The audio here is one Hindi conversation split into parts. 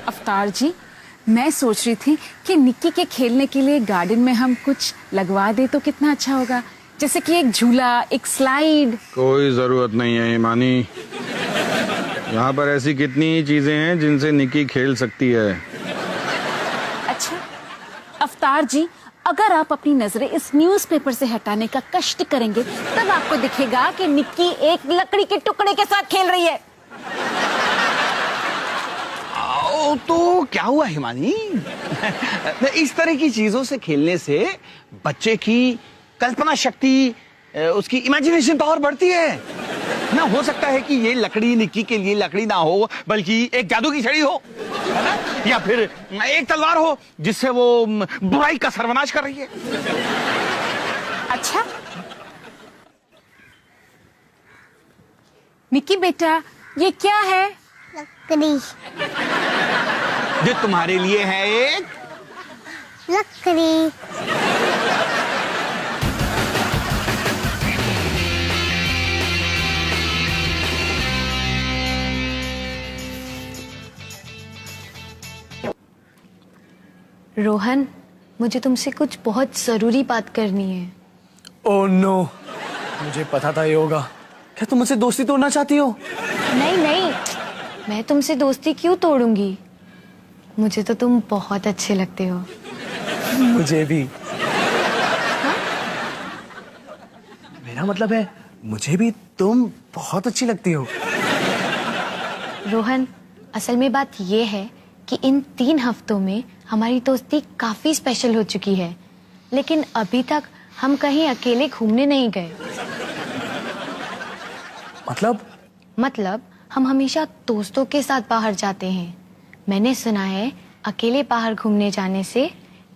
अवतार जी, मैं सोच रही थी कि निक्की के खेलने के लिए गार्डन में हम कुछ लगवा दे तो कितना अच्छा होगा, जैसे कि एक झूला, एक स्लाइड। कोई जरूरत नहीं है हिमानी, यहाँ पर ऐसी कितनी चीजें हैं जिनसे निक्की खेल सकती है। अच्छा अवतार जी, अगर आप अपनी नजरें इस न्यूज़पेपर से हटाने का कष्ट करेंगे तब आपको दिखेगा कि निक्की एक लकड़ी के टुकड़े के साथ खेल रही है। तो क्या हुआ हिमानी? इस तरह की चीजों से खेलने से बच्चे की कल्पना शक्ति, उसकी इमेजिनेशन पावर बढ़ती है ना। हो सकता है कि ये लकड़ी निक्की के लिए लकड़ी ना हो बल्कि एक जादू की छड़ी हो, है ना? या फिर एक तलवार हो जिससे वो बुराई का सर्वनाश कर रही है। अच्छा निक्की बेटा, ये क्या है? लकड़ी। जो तुम्हारे लिए है एक लकड़ी। रोहन, मुझे तुमसे कुछ बहुत जरूरी बात करनी है। ओह नो, मुझे पता था ये होगा। क्या तुम मुझसे दोस्ती तोड़ना चाहती हो? नहीं नहीं, मैं तुमसे दोस्ती क्यों तोड़ूंगी? मुझे तो तुम बहुत अच्छे लगते हो। मुझे भी। मेरा मतलब है मुझे भी तुम बहुत अच्छी लगती हो। रोहन, असल में बात ये है कि इन 3 हफ्तों में हमारी दोस्ती काफी स्पेशल हो चुकी है, लेकिन अभी तक हम कहीं अकेले घूमने नहीं गए। मतलब हम हमेशा दोस्तों के साथ बाहर जाते हैं। मैंने सुना है अकेले बाहर घूमने जाने से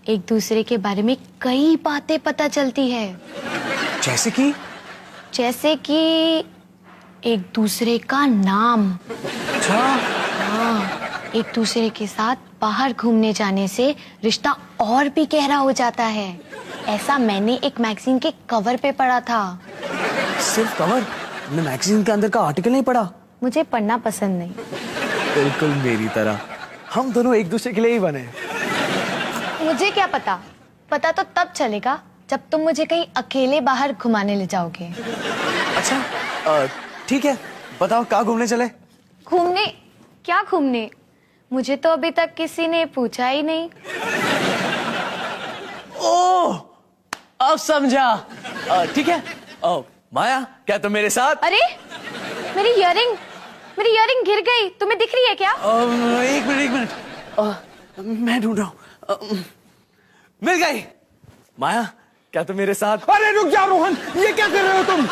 एक दूसरे के बारे में कई बातें पता चलती है। जैसे कि एक दूसरे का नाम। अच्छा। हाँ, एक दूसरे के साथ बाहर घूमने जाने से रिश्ता और भी गहरा हो जाता है। ऐसा मैंने एक मैगजीन के कवर पे पढ़ा था। सिर्फ कवर? तुमने मैगजीन के अंदर का आर्टिकल नहीं पढ़ा? मुझे पढ़ना पसंद नहीं। बिल्कुल मेरी तरह। हम दोनों एक दूसरे के लिए ही बने। मुझे क्या पता? पता तो तब चलेगा जब तुम मुझे कहीं अकेले बाहर घुमाने ले जाओगे। अच्छा ठीक है, बताओ कहाँ घूमने चले? घूमने? क्या घूमने? मुझे तो अभी तक किसी ने पूछा ही नहीं। ओह, अब समझा। ठीक है। माया, क्या तुम मेरे साथ? अरे मेरी इयरिंग गिर गई, तुम्हें दिख रही है क्या? एक मिनट, मैं ढूंढ रहा हूँ। मिल गई। माया, क्या तुम मेरे साथ? अरे रुक जाओ रोहन, ये क्या कर रहे हो तुम?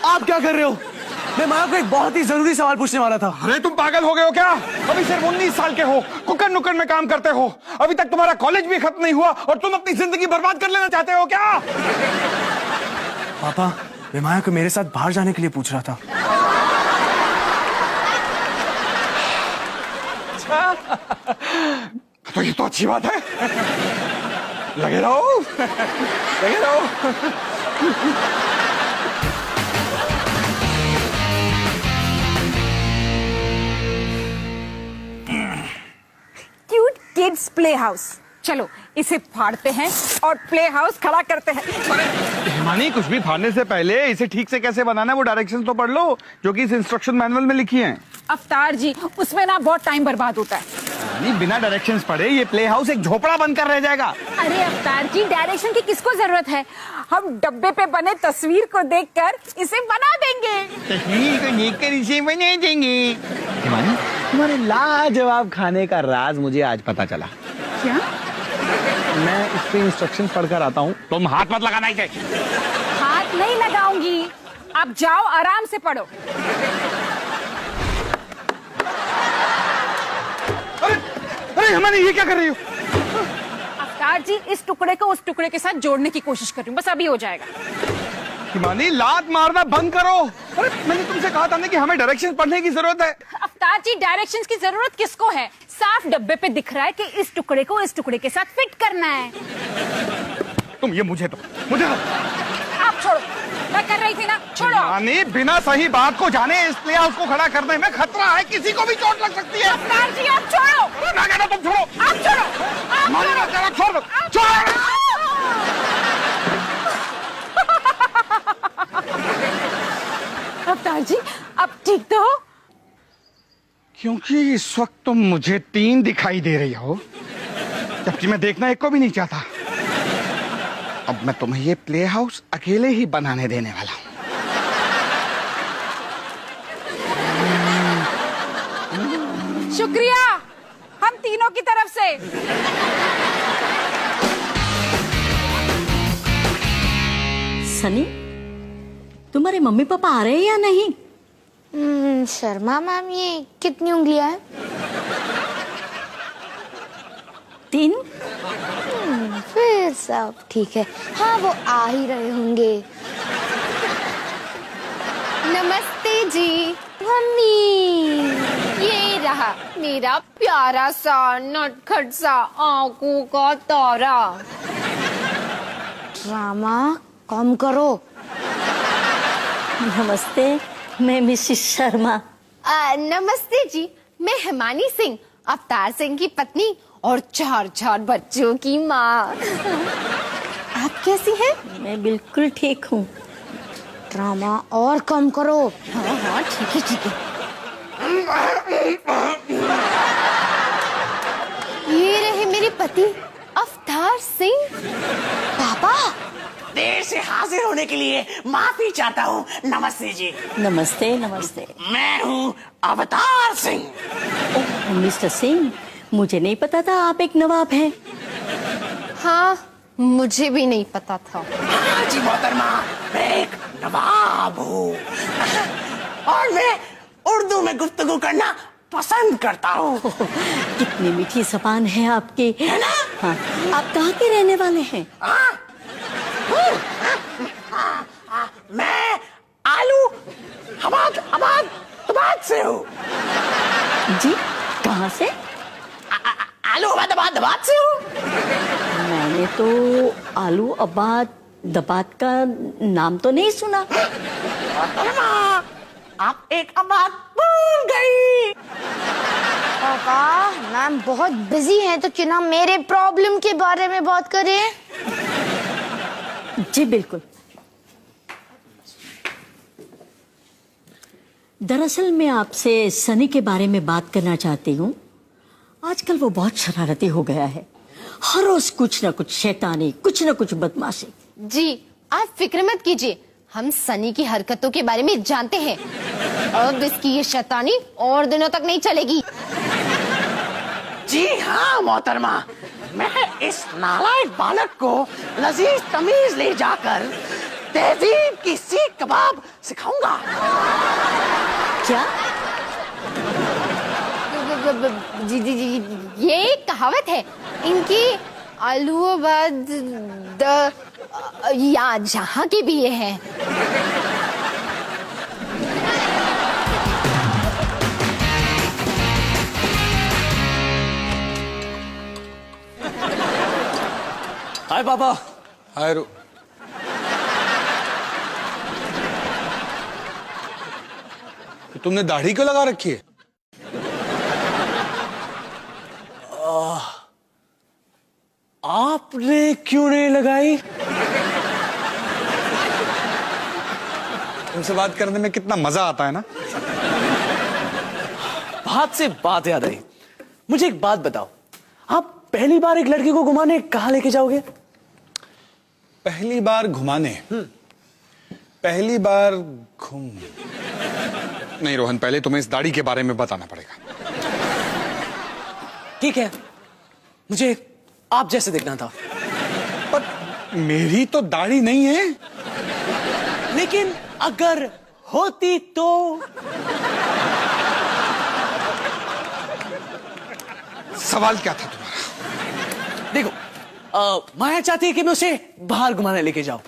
आप क्या कर रहे हो? मैं माया को एक बहुत ही जरूरी सवाल पूछने वाला था। अरे तुम पागल हो गए हो क्या? अभी सिर्फ 19 साल के हो, कुकर नुकर में काम करते हो, अभी तक तुम्हारा कॉलेज भी खत्म नहीं हुआ और तुम अपनी जिंदगी बर्बाद कर लेना चाहते हो क्या? पापा, मैं माया को मेरे साथ बाहर जाने के लिए पूछ रहा था। तो ये तो अच्छी बात है। लगे रहो, लगे रहो। Cute kids play house. चलो इसे फाड़ते हैं और प्ले हाउस खड़ा करते हैं। हिमानी, कुछ भी फाड़ने से पहले इसे ठीक से कैसे बनाना है वो डायरेक्शंस तो पढ़ लो जो कि इस इंस्ट्रक्शन मैनुअल में लिखी हैं। अवतार जी, उसमें ना बहुत टाइम बर्बाद होता है। बिना डायरेक्शंस पढ़े ये प्ले हाउस एक झोपड़ा बनकर रह जाएगा। अरे अवतार जी, डायरेक्शन की किसको जरूरत है? हम डब्बे पे बने तस्वीर को देखकर इसे बना देंगे। तस्वीर को देखकर इसे बना देंगे। हिमानी, तुम्हारे लाजवाब खाने का राज मुझे आज पता चला। क्या? मैं इस पे इंस्ट्रक्शन पढ़कर आता हूँ, तुम हाथ मत लगाना इसे। हाथ नहीं लगाऊंगी, आप जाओ आराम से पढ़ो। अरे हिमानी, ये क्या कर रही हो? अवतार जी, इस टुकड़े को उस टुकड़े के साथ जोड़ने की कोशिश कर रही हूँ, बस अभी हो जाएगा। हिमानी, लात मारना बंद करो। अरे मैंने तुमसे कहा था ना कि हमें डायरेक्शन पढ़ने की जरूरत है। अवतार जी, डायरेक्शंस की जरूरत किसको है? साफ डब्बे पे दिख रहा है कि इस टुकड़े को इस टुकड़े के साथ फिट करना है। तुम ये मुझे दो। आप छोड़ो, मैं कर रही थी ना, छोड़ो। रानी बिना सही बात को जाने इस प्ले हाउस को खड़ा करने में खतरा है, किसी को भी चोट लग सकती है। अवतार जी आप छोड़ो। ना कहना तुम छोड़ो, आप छोड़ो। मानी ना कहना छोड़ दो, छोड़। अवतार जी आप ठीक तो हो? क्योंकि इस वक्त तुम मुझे 3 दिखाई दे रही हो, जबकि मैं देखना एक को भी नहीं चाहता। अब मैं तुम्हें ये प्ले हाउस अकेले ही बनाने देने वाला हूं। शुक्रिया हम तीनों की तरफ से। सनी, तुम्हारे मम्मी पापा आ रहे हैं या नहीं? शर्मा मैम, ये कितनी उंगलियां हैं? 3। फिर सब ठीक है। हाँ, वो आ ही रहे होंगे। नमस्ते जी। मम्मी, ये रहा मेरा प्यारा सा नटखट सा आंखों का तारा। ड्रामा कम करो। नमस्ते, मैं मिसिस शर्मा। नमस्ते जी, मैं हिमानी सिंह, अवतार सिंह की पत्नी और 4 बच्चों की माँ। आप कैसी हैं? मैं बिल्कुल ठीक हूँ। ड्रामा और कम करो। हाँ ठीक है ठीक है। ये रहे मेरे पति अवतार सिंह। पापा, देर से हाजिर होने के लिए माफी चाहता हूँ। नमस्ते जी। नमस्ते नमस्ते। मैं हूँ अवतार सिंह। ओह मिस्टर सिंह, मुझे नहीं पता था आप एक नवाब हैं। हाँ मुझे भी नहीं पता था। हाँ जी मोहतरमा, मैं एक नवाब हूँ और मैं उर्दू में गुफ्तगू करना पसंद करता हूँ। कितनी मीठी जबान है आपकी, है ना? हाँ, आप कहाँ के रहने वाले हैं? मैं आलू हबाद से हूँ। जी, कहाँ से? आलू हबाद से हूँ। मैंने तो आलू आबाद दबाद का नाम तो नहीं सुना। मोहतरमा, आप एक आबाद भूल गई। पापा, मैम बहुत बिजी हैं, तो क्यों ना मेरे प्रॉब्लम के बारे में बात करें? जी बिल्कुल। दरअसल मैं आपसे सनी के बारे में बात करना चाहती हूँ। आजकल वो बहुत शरारती हो गया है। हर रोज कुछ ना कुछ शैतानी, कुछ ना कुछ बदमाशी। जी आप फिक्र मत कीजिए, हम सनी की हरकतों के बारे में जानते हैं। अब इसकी ये शैतानी और दिनों तक नहीं चलेगी। जी हाँ मोहतरमा, मैं इस नालायक बालक को लजीज तमीज ले जाकर तहजीब की सीख कबाब सिखाऊंगा। क्या? जी ये एक कहावत है इनकी। आलूबाद या जहाँ की भी ये है। हाय पापा। हाय रू, तुमने दाढ़ी क्यों लगा रखी है? आपने क्यों नहीं लगाई? तुमसे बात करने में कितना मजा आता है ना। बात से बात याद आई। मुझे एक बात बताओ, आप पहली बार एक लड़की को घुमाने कहाँ लेके जाओगे? पहली बार घुमाने, पहली बार घूम नहीं रोहन, पहले तुम्हें इस दाढ़ी के बारे में बताना पड़ेगा। ठीक है, मुझे आप जैसे दिखना था। पर मेरी तो दाढ़ी नहीं है। लेकिन अगर होती तो? सवाल क्या था तुम्हारा? देखो, माया चाहती है कि मैं उसे बाहर घुमाने लेके जाऊं,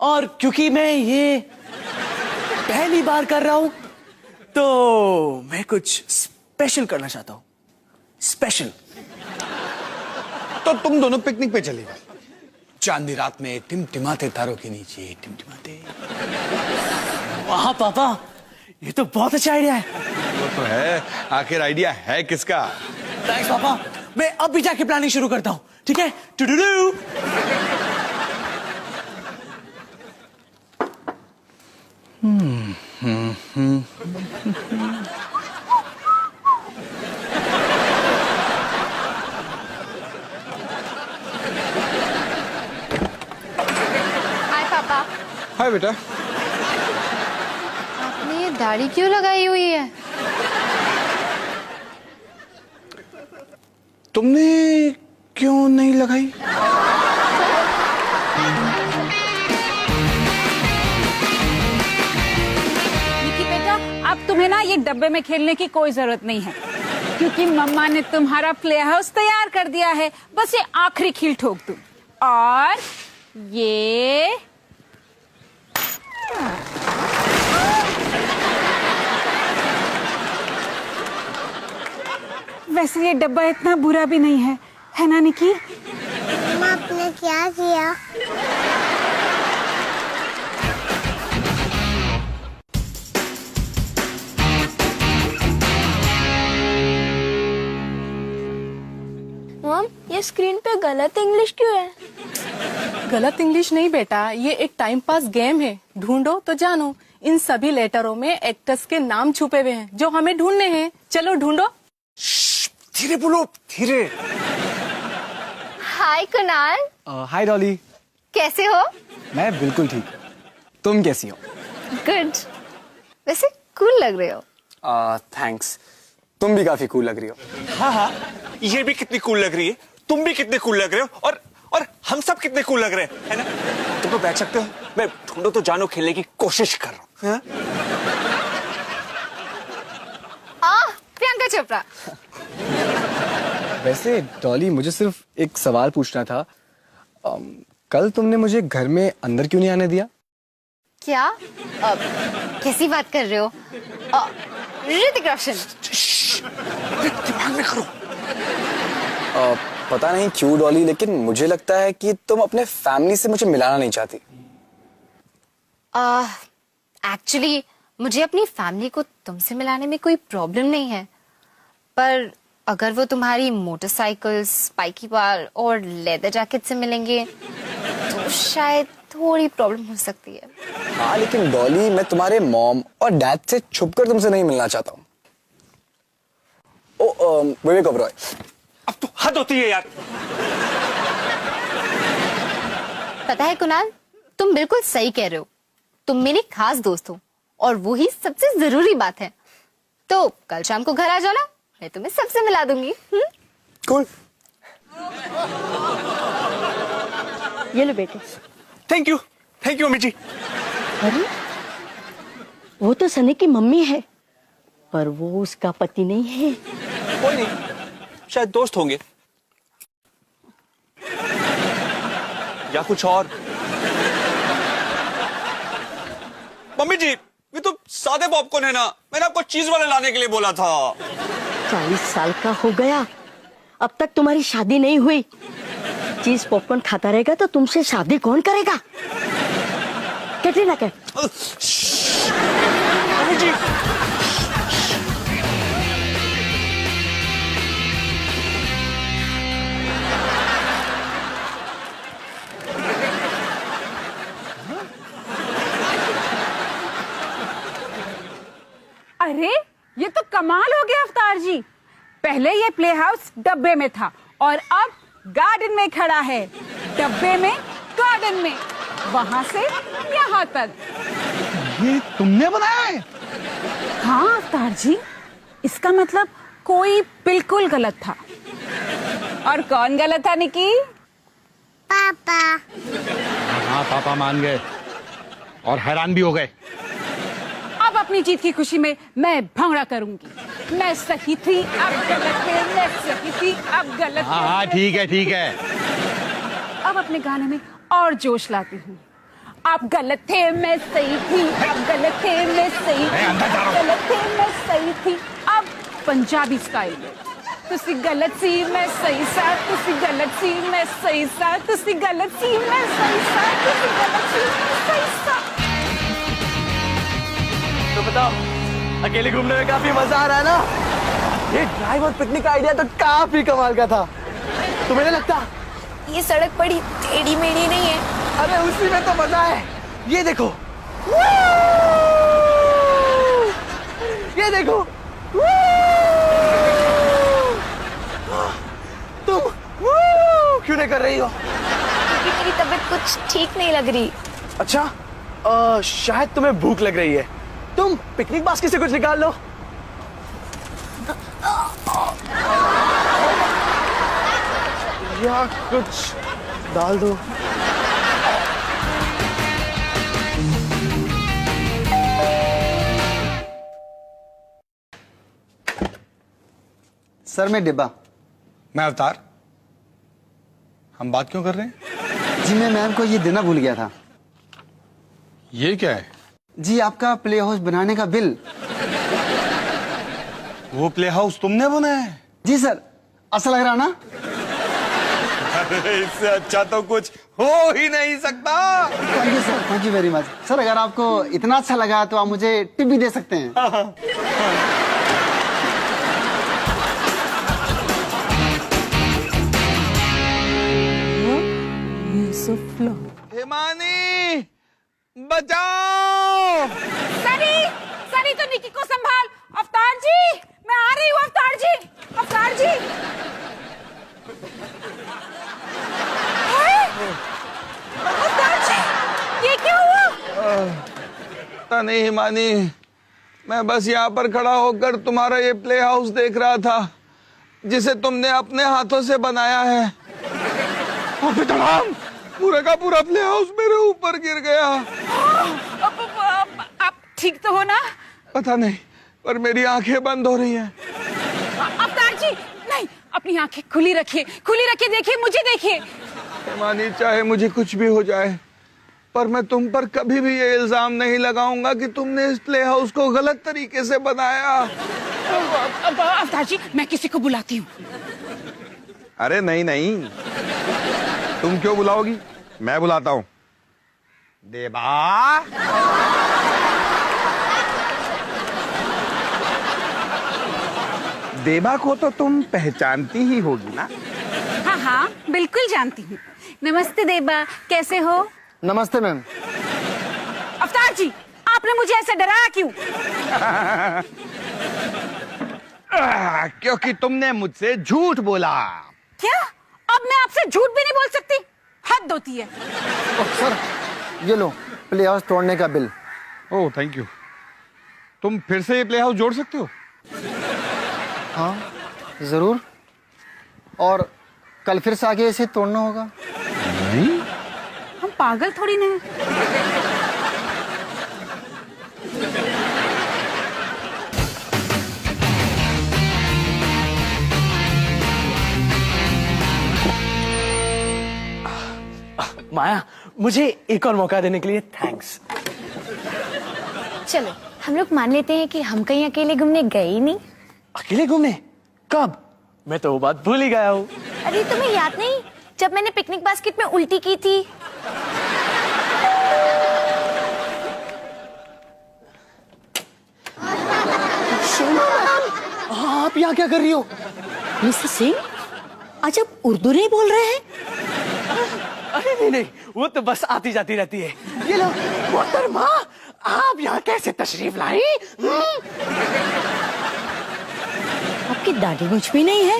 और क्योंकि मैं ये पहली बार कर रहा हूं तो मैं कुछ स्पेशल करना चाहता हूं। स्पेशल। तो तुम दोनों पिकनिक पे चले गए, चांदी रात में टिमटिमाते तारों के नीचे टिमटिमाते। वाह पापा, ये तो बहुत अच्छा आइडिया है। वो तो है, आखिर आइडिया है किसका? थैंक्स पापा, मैं अब भी जाके प्लानिंग शुरू करता हूँ, ठीक है? टुडुडू। हाय पापा, हाय बेटा। आपने ये दाढ़ी क्यों लगाई हुई है? तुमने क्यों नहीं लगाई? निकी बेटा, अब तुम्हें ना ये डब्बे में खेलने की कोई जरूरत नहीं है, क्योंकि मम्मा ने तुम्हारा प्ले हाउस तैयार कर दिया है। बस ये आखिरी खील ठोक दूं और ये वैसे ये डब्बा इतना बुरा भी नहीं है ना निकी? मम्मा आपने क्या किया? मम, ये स्क्रीन पे गलत इंग्लिश क्यों है? गलत इंग्लिश नहीं बेटा, ये एक टाइम पास गेम है। ढूंढो तो जानो, इन सभी लेटरों में एक्टर्स के नाम छुपे हुए हैं जो हमें ढूंढने हैं। चलो ढूंढो। धीरे बोलो, धीरे। हाय कुणाल, हाय डॉली। कैसे हो? मैं बिल्कुल ठीक। तुम कैसी हो? गुड। वैसे कूल लग रहे हो। थैंक्स। तुम भी काफी कूल लग रही हो। हाँ हाँ, ये भी कितनी कूल लग रही है, तुम भी कितने कूल लग रहे हो, और हम सब कितने कूल लग रहे हैं, है ना? तुम तो बैठ सकते हो, मैं ढूंढो तो जानो खेलने की कोशिश कर रहा हूँ। प्रियंका चोपड़ा। वैसे डॉली, मुझे सिर्फ एक सवाल पूछना था। कल तुमने मुझे घर में अंदर क्यों नहीं आने दिया? क्या? कैसी बात कर रहे हो? ऋतिक रोशन। दिमाग में करो। पता नहीं क्यों डॉली, लेकिन मुझे लगता है कि तुम अपने फैमिली से मुझे मिलाना नहीं चाहती। एक्चुअली मुझे अपनी फैमिली को तुमसे मिलाने में कोई प्रॉब्लम नहीं है, पर अगर वो तुम्हारी मोटरसाइकिल, स्पाइकी बार और लेदर जैकेट से मिलेंगे तो शायद थोड़ी प्रॉब्लम हो सकती है। हाँ, लेकिन डॉली, मैं तुम्हारे मॉम और डैड से छुपकर तुमसे नहीं मिलना चाहता हूँ। विवेक ओबरॉय, अब तो हद होती है यार। पता है कुणाल, तुम बिल्कुल सही कह रहे हो। तुम मेरे खास दोस्त हो और वो ही सबसे जरूरी बात है। तो कल शाम को घर आ जाओ ना, मैं तुम्हें सबसे मिला दूंगी। कूल। ये लो बेटे। Thank you Amit ji. अरे, वो तो सनी की मम्मी है, पर वो उसका पति नहीं है। कोई नहीं, शायद दोस्त होंगे या कुछ और। मम्मी जी, ये तो सादे पॉपकॉर्न है ना, मैंने आपको चीज वाले लाने के लिए बोला था। 40 साल का हो गया, अब तक तुम्हारी शादी नहीं हुई। चीज पॉपकॉर्न खाता रहेगा तो तुमसे शादी कौन करेगा? कैटरीना कैफ। मम्मी जी, अरे ये तो कमाल हो गया अवतार जी। पहले ये प्ले हाउस डब्बे में था और अब गार्डन में खड़ा है। डब्बे में, गार्डन में, वहां से यहाँ तक। ये तुमने बनाया है? हाँ अवतार जी, इसका मतलब कोई बिल्कुल गलत था। और कौन गलत था निकी? पापा। हाँ, पापा मान गए और हैरान भी हो गए। अब अपनी जीत की खुशी में मैं भंगड़ा करूंगी। मैं सही थी, अब गलत है, मैं सही थी, अब गलत है। हाँ, ठीक है, ठीक है। अब अपने गाने में और जोश लाती हूँ। आप गलत थे, मैं सही थी, अब गलत थे, मैं सही थी, अंदर जा रहा हूं। गलत थे, मैं सही थी। अब पंजाबी स्टाइल में तुसी गलत सी मैं सही सा, तुसी गलत सी मैं सही सा, तुसी गलत सी मैं सही सा, तुसी गलत सी मैं सही सा। तो बताओ, अकेले घूमने में काफी मजा आ रहा है ना? ये ड्राइव और पिकनिक का आइडिया तो काफी कमाल का था। तुम्हें नहीं लगता? ये सड़क बड़ी टेढ़ी मेढ़ी नहीं है? अरे उसी में तो मजा है। ये देखो, ये देखो, तुम क्यों नहीं कर रही हो? क्योंकि मेरी तबीयत कुछ ठीक नहीं लग रही। अच्छा, शायद तुम्हें भूख लग रही है। तुम पिकनिक बास्केट से कुछ निकाल लो। या कुछ डाल दो। सर मैं डिब्बा। मैं अवतार। हम बात क्यों कर रहे हैं? जी मैं मैम को ये देना भूल गया था। ये क्या है? जी आपका प्ले हाउस बनाने का बिल। वो प्ले हाउस तुमने बनाया है? जी सर, अच्छा लग रहा ना? अरे इससे अच्छा तो कुछ हो ही नहीं सकता। Thank you sir, thank you very much. Sir अगर आपको इतना अच्छा लगा तो आप मुझे टिप भी दे सकते हैं। हिमानी बचाओ। सनी, सनी तो निकी को संभाल। अवतार जी, मैं आ रही हूँ। अवतार जी, अवतार जी। अवतार जी, ये क्या हुआ? पता नहीं हिमानी, मैं बस यहाँ पर खड़ा होकर तुम्हारा ये प्ले हाउस देख रहा था जिसे तुमने अपने हाथों से बनाया है। और फिर तमाम पूरा का पूरा प्ले हाउस मेरे ऊपर गिर गया। आप ठीक तो हो ना? पता नहीं, पर मेरी आंखें बंद हो रही हैं। अवतार जी, नहीं, अपनी आंखें खुली रखिए, खुली रखिए, देखिए मुझे, देखिए। हिमानी चाहे मुझे कुछ भी हो जाए, पर मैं तुम पर कभी भी ये इल्जाम नहीं लगाऊंगा कि तुमने इस प्ले हाउस को गलत तरीके से बनाया। अवतार जी, मैं किसी को बुलाती हूँ। अरे नहीं नहीं, तुम क्यों बुलाओगी? मैं बुलाता हूं। देवा, देवा को तो तुम पहचानती ही होगी ना? हाँ हाँ, बिल्कुल जानती हूँ। नमस्ते देबा, कैसे हो? नमस्ते मैम। अवतार जी, आपने मुझे ऐसे डराया क्यों? क्योंकि तुमने मुझसे झूठ बोला। क्या? अब मैं आपसे झूठ भी नहीं बोल सकती? हद होती है। सर ये लो प्ले हाउस तोड़ने का बिल। Oh thank you. तुम फिर से ये प्ले हाउस जोड़ सकते हो? हाँ जरूर, और कल फिर से आगे इसे तोड़ना होगा। नहीं, हम पागल थोड़ी नहीं। माया, मुझे एक और मौका देने के लिए थैंक्स। चलो, हम लोग मान लेते हैं कि हम कहीं अकेले घूमने गए ही नहीं। अकेले घूमने? कब? मैं तो वो बात भूल ही गया हूँ। अरे तुम्हें याद नहीं, जब मैंने पिकनिक बास्केट में उल्टी की थी? आप यहाँ क्या कर रही हो? मिस्टर सिंह, आज आप उर्दू नहीं बोल रहे हैं? अरे नहीं नहीं, वो तो बस आती जाती रहती है। ये लो। मोहतरमा, आप यहाँ कैसे तशरीफ लाई? आपकी दाढ़ी मुझ भी नहीं है।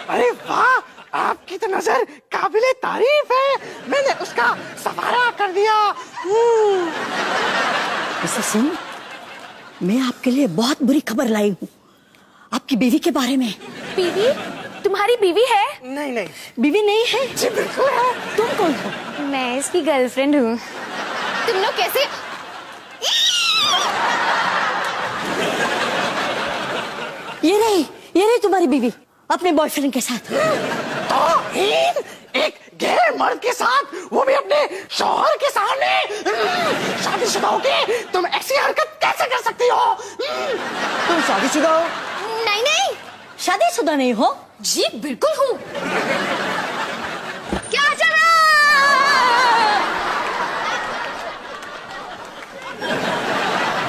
अरे वाह, आपकी तो नजर काबिले तारीफ है। मैंने उसका सवारा कर दिया। मिस्टर सिंह, मैं आपके लिए बहुत बुरी खबर लाई हूँ, आपकी बीवी के बारे में। बीवी? तुम्हारी बीवी है? नहीं नहीं, बीवी नहीं है? जी बिल्कुल है। तुम कौन हो? मैं इसकी गर्लफ्रेंड हूँ। तुम लोग कैसे? ये नहीं तुम्हारी बीवी अपने बॉयफ्रेंड के साथ। तौहीन, एक गैर मर्द के साथ, वो भी अपने शौहर के सामने। शादीशुदा होके तुम ऐसी हरकत कैसे कर सकती हो? तुम शादीशुदा हो? नहीं नहीं, शादीशुदा नहीं हो? जी बिल्कुल हूँ। क्या चल रहा?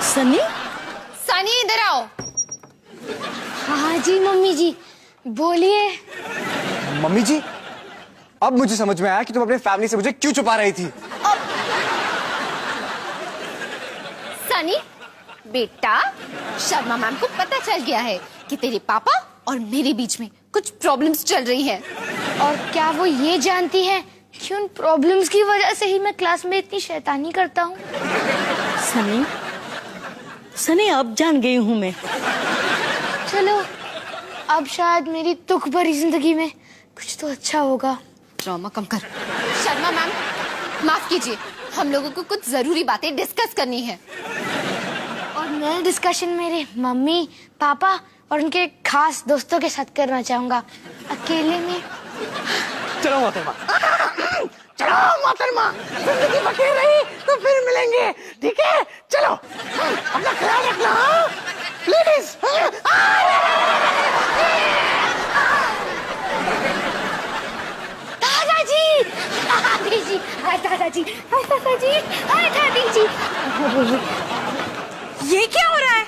सनी? सनी इधर आओ। हाँ जी मम्मी जी, बोलिए। मम्मी जी, अब मुझे समझ में आया कि तुम अपने फैमिली से मुझे क्यों छुपा रही थी। सनी बेटा, शर्मा मैम को पता चल गया है कि तेरे पापा और मेरे बीच में कुछ प्रॉब्लम्स चल रही है। और क्या वो ये जानती है कि उन प्रॉब्लम्स की वजह से ही मैं क्लास में इतनी शैतानी करता हूँ? सनी, सनी अब जान गई हूँ मैं। चलो, अब शायद मेरी दुख भरी जिंदगी में कुछ तो अच्छा होगा। ड्रामा कम कर। शर्मा मैम, माफ कीजिए, हम लोगों को कुछ जरूरी बातें डिस्कस करनी है। और मैं डिस्कशन मेरे मम्मी पापा और उनके खास दोस्तों के साथ करना चाहूंगा, अकेले में। चलो मोहतरमा। चलो मोहतरमा, जिंदगी बची रही तो फिर मिलेंगे, ठीक है? चलो, अपना ख्याल रखना, प्लीज। दादाजी, दादाजी, दादाजी, दादाजी, दादाजी। ये क्या हो रहा है?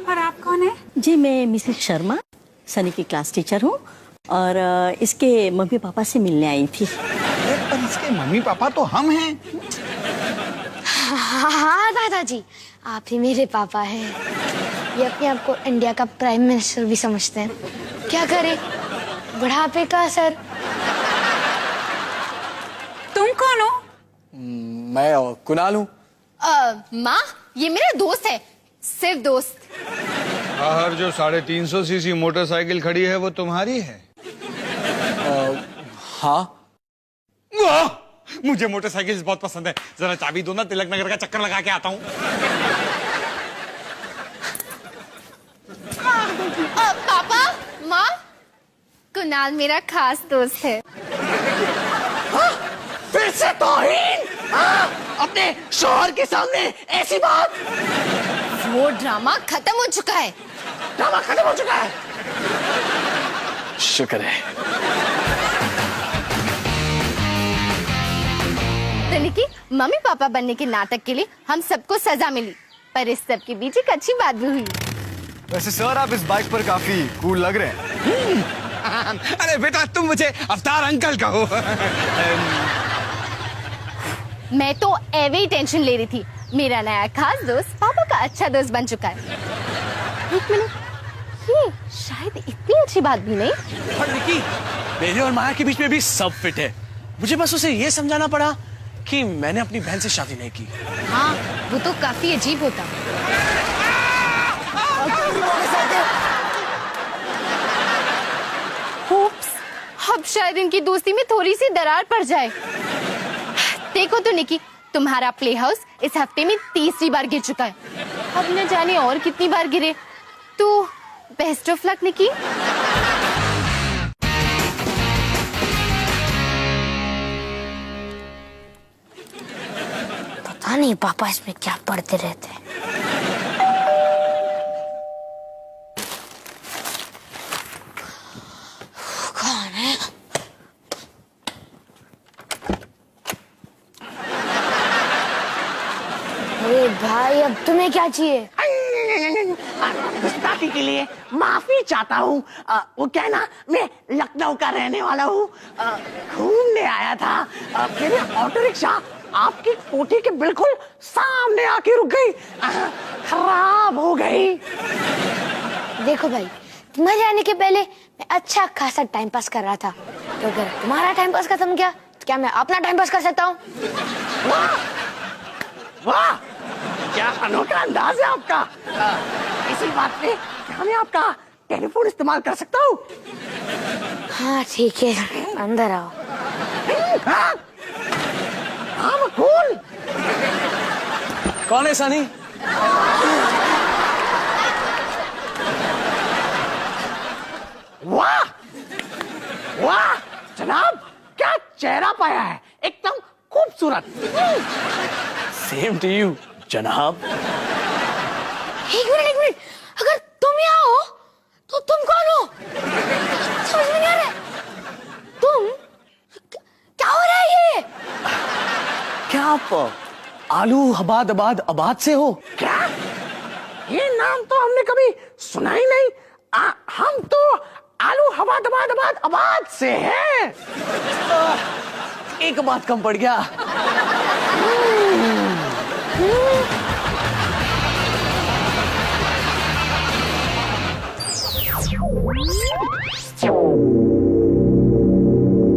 और आप कौन है? जी मैं मिसेस शर्मा, सनी की क्लास टीचर हूँ और इसके मम्मी पापा से मिलने आई थी। पर इसके मम्मी पापा तो हम हैं। हाँ दादाजी, आप ही मेरे पापा हैं। ये अपने आप को इंडिया का प्राइम मिनिस्टर भी समझते हैं। क्या करे, बुढ़ापे का असर। तुम कौन हो? मैं कुणाल हूँ। माँ, ये मेरा दोस्त है, सिर्फ दोस्त। बाहर जो 350 सीसी मोटरसाइकिल खड़ी है वो तुम्हारी है? हाँ। वाह, मुझे मोटरसाइकिल बहुत पसंद है। जरा चाबी दो ना, तिलक नगर का चक्कर लगा के आता हूँ। पापा, माँ, कुणाल मेरा खास दोस्त है। फिर से तौहीन? अपने शौहर के सामने ऐसी बात? वो ड्रामा खत्म हो चुका है। ड्रामा खत्म हो चुका है? शुक्र है। तो निकी, मम्मी पापा बनने के नाटक के लिए हम सबको सजा मिली, पर इस सब के बीच एक अच्छी बात भी हुई। वैसे सर, आप इस बाइक पर काफी कूल लग रहे हैं। अरे बेटा, तुम मुझे अवतार अंकल कहो। मैं तो एवे ही टेंशन ले रही थी। मेरा नया खास दोस्त पापा का अच्छा दोस्त बन चुका है। एक मिनट, ये शायद इतनी अच्छी बात भी नहीं। और निकी, मेरे और माया के बीच में भी सब फिट है। मुझे बस उसे ये समझाना पड़ा कि मैंने अपनी बहन से शादी नहीं की। हाँ, वो तो काफी अजीब होता। Oops, अब शायद इनकी दोस्ती में थोड़ी सी दरार पड़ जाए। देखो तो निकी, तुम्हारा प्ले हाउस इस हफ्ते में 3री बार गिर चुका है। अब न जाने और कितनी बार गिरे। तो बेस्ट ऑफ लक निकी। पता नहीं पापा इसमें क्या पढ़ते रहते हैं। कौन है? अरे भाई, अब तुम्हें क्या चाहिए? गुस्ताखी के लिए माफी चाहता हूँ। वो क्या है ना, मैं लखनऊ का रहने वाला हूँ। घूमने आया था। मेरी ऑटो रिक्शा आपकी कोठी के बिल्कुल सामने आके रुक गई। खराब हो गई। देखो भाई, तुम्हारे आने के पहले मैं अच्छा खासा टाइम पास कर रहा था, तो अगर तुम्हारा टाइम पास खत्म गया तो क्या मैं अपना टाइम पास कर सकता हूँ? वाह वाह, क्या अनोखा अंदाज है आपका। इसी बात पे क्या मैं आपका टेलीफोन इस्तेमाल कर सकता हूँ? हाँ ठीक है, अंदर आओ। हाँ मकबूल। कौन है सनी? वाह वाह जनाब, क्या चेहरा पाया है, एकदम खूबसूरत। सेम टू यू जनाब। एक मिनट, अगर तुम यहाँ हो तो तुम कौन हो? आप आलू हबाद अबाद आबाद से हो? क्या? ये नाम तो हमने कभी सुना ही नहीं। हम तो आलू हबाद अबाद अबाद आबाद से हैं। एक बात कम पड़ गया।